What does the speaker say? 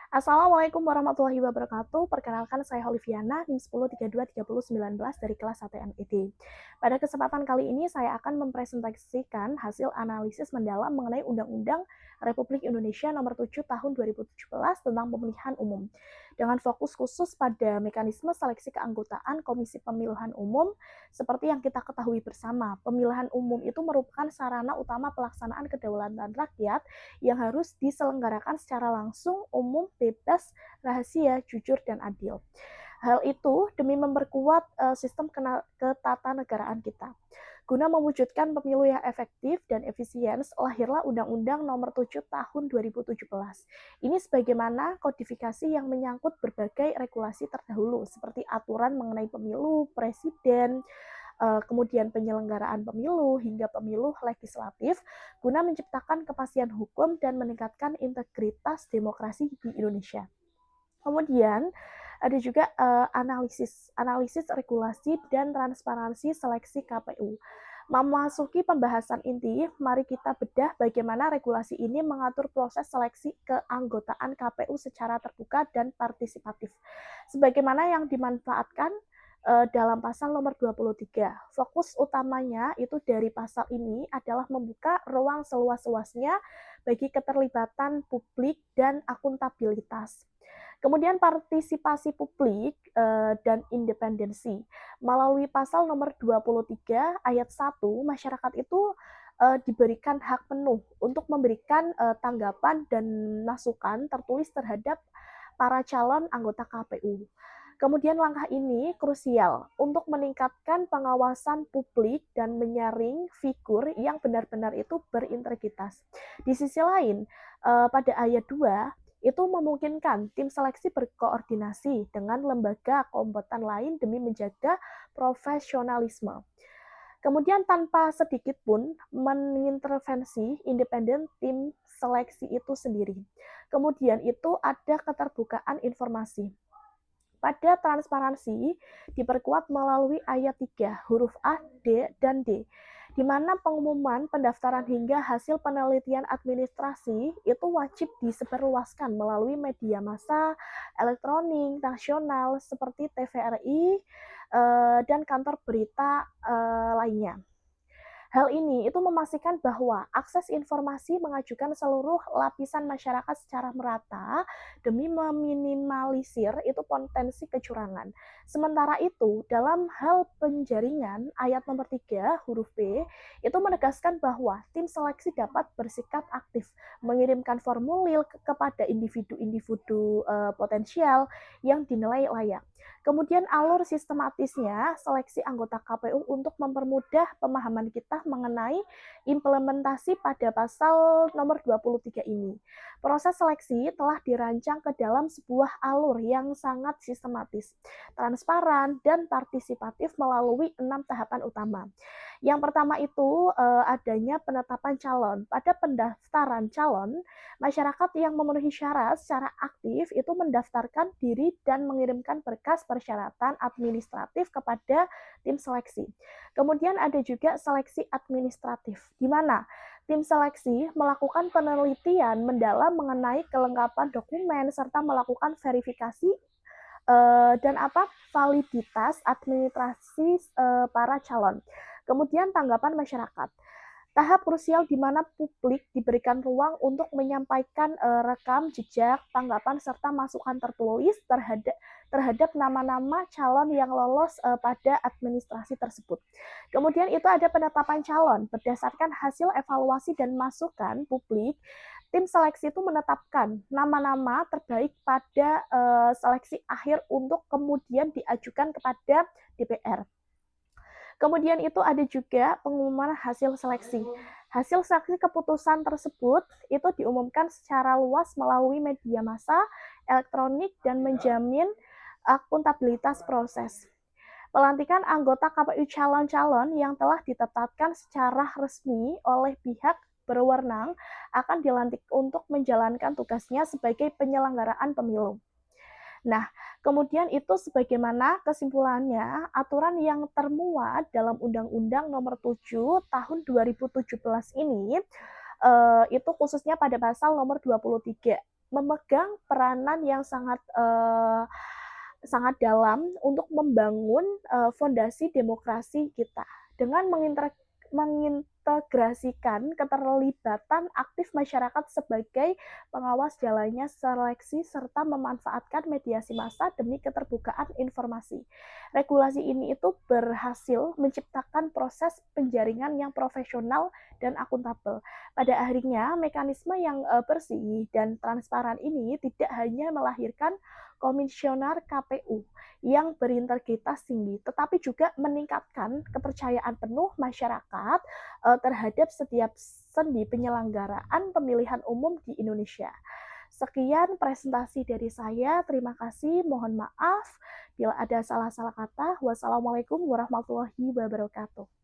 Assalamualaikum warahmatullahi wabarakatuh. Perkenalkan saya Holiviana, NIM 10323019 dari kelas 1 MED. Pada kesempatan kali ini saya akan mempresentasikan hasil analisis mendalam mengenai Undang-Undang Republik Indonesia Nomor 7 Tahun 2017 tentang Pemilihan Umum. Dengan fokus khusus pada mekanisme seleksi keanggotaan Komisi Pemilihan Umum, seperti yang kita ketahui bersama, pemilihan umum itu merupakan sarana utama pelaksanaan kedaulatan rakyat yang harus diselenggarakan secara langsung, umum, bebas, rahasia, jujur, dan adil. Hal itu demi memperkuat sistem ketatanegaraan kita. Guna mewujudkan pemilu yang efektif dan efisien, lahirlah Undang-Undang Nomor 7 Tahun 2017. Ini sebagaimana kodifikasi yang menyangkut berbagai regulasi terdahulu, seperti aturan mengenai pemilu, presiden, kemudian penyelenggaraan pemilu hingga pemilu legislatif guna menciptakan kepastian hukum dan meningkatkan integritas demokrasi di Indonesia. Kemudian ada juga analisis regulasi dan transparansi seleksi KPU. Memasuki pembahasan inti, mari kita bedah bagaimana regulasi ini mengatur proses seleksi keanggotaan KPU secara terbuka dan partisipatif. Sebagaimana yang dimanfaatkan dalam pasal nomor 23. Fokus utamanya itu dari pasal ini adalah membuka ruang seluas-luasnya bagi keterlibatan publik dan akuntabilitas. Kemudian partisipasi publik dan independensi. Melalui pasal nomor 23 ayat 1, masyarakat itu diberikan hak penuh untuk memberikan tanggapan dan masukan tertulis terhadap para calon anggota KPU. Kemudian langkah ini krusial untuk meningkatkan pengawasan publik dan menyaring figur yang benar-benar itu berintegritas. Di sisi lain, pada ayat 2 itu memungkinkan tim seleksi berkoordinasi dengan lembaga kompeten lain demi menjaga profesionalisme. Kemudian tanpa sedikit pun mengintervensi independen tim seleksi itu sendiri. Kemudian itu ada keterbukaan informasi. Pada transparansi diperkuat melalui ayat 3, huruf A, D, dan D, di mana pengumuman pendaftaran hingga hasil penelitian administrasi itu wajib disebarluaskan melalui media massa, elektronik, nasional, seperti TVRI, dan kantor berita lainnya. Hal ini itu memastikan bahwa akses informasi mengajukan seluruh lapisan masyarakat secara merata demi meminimalisir itu potensi kecurangan. Sementara itu, dalam hal penjaringan, ayat nomor 3 huruf B itu menegaskan bahwa tim seleksi dapat bersikap aktif, mengirimkan formulir kepada individu-individu potensial yang dinilai layak. Kemudian alur sistematisnya seleksi anggota KPU untuk mempermudah pemahaman kita mengenai implementasi pada pasal nomor 23 ini. Proses seleksi telah dirancang ke dalam sebuah alur yang sangat sistematis, transparan, dan partisipatif melalui 6 tahapan utama. Yang pertama itu adanya penetapan calon. Pada pendaftaran calon, masyarakat yang memenuhi syarat secara aktif itu mendaftarkan diri dan mengirimkan berkas persyaratan administratif kepada tim seleksi. Kemudian ada juga seleksi administratif, di mana tim seleksi melakukan penelitian mendalam mengenai kelengkapan dokumen serta melakukan verifikasi dan validitas administrasi para calon. Kemudian tanggapan masyarakat. Tahap krusial di mana publik diberikan ruang untuk menyampaikan rekam jejak, tanggapan, serta masukan tertulis terhadap nama-nama calon yang lolos pada administrasi tersebut. Kemudian itu ada penetapan calon. Berdasarkan hasil evaluasi dan masukan publik, tim seleksi itu menetapkan nama-nama terbaik pada seleksi akhir untuk kemudian diajukan kepada DPR. Kemudian itu ada juga pengumuman hasil seleksi. Hasil seleksi keputusan tersebut itu diumumkan secara luas melalui media massa, elektronik, dan menjamin akuntabilitas proses. Pelantikan anggota KPU calon-calon yang telah ditetapkan secara resmi oleh pihak berwenang akan dilantik untuk menjalankan tugasnya sebagai penyelenggaraan pemilu. Nah, kemudian itu sebagaimana kesimpulannya, aturan yang termuat dalam Undang-Undang Nomor 7 Tahun 2017 ini itu khususnya pada pasal nomor 23 memegang peranan yang sangat dalam untuk membangun fondasi demokrasi kita dengan mengintegrasikan keterlibatan aktif masyarakat sebagai pengawas jalannya seleksi serta memanfaatkan mediasi massa demi keterbukaan informasi. Regulasi ini itu berhasil menciptakan proses penjaringan yang profesional dan akuntabel. Pada akhirnya, mekanisme yang bersih dan transparan ini tidak hanya melahirkan komisioner KPU yang berintegritas tinggi, tetapi juga meningkatkan kepercayaan penuh masyarakat terhadap setiap sendi penyelenggaraan pemilihan umum di Indonesia. Sekian presentasi dari saya. Terima kasih. Mohon maaf bila ada salah-salah kata. Wassalamualaikum warahmatullahi wabarakatuh.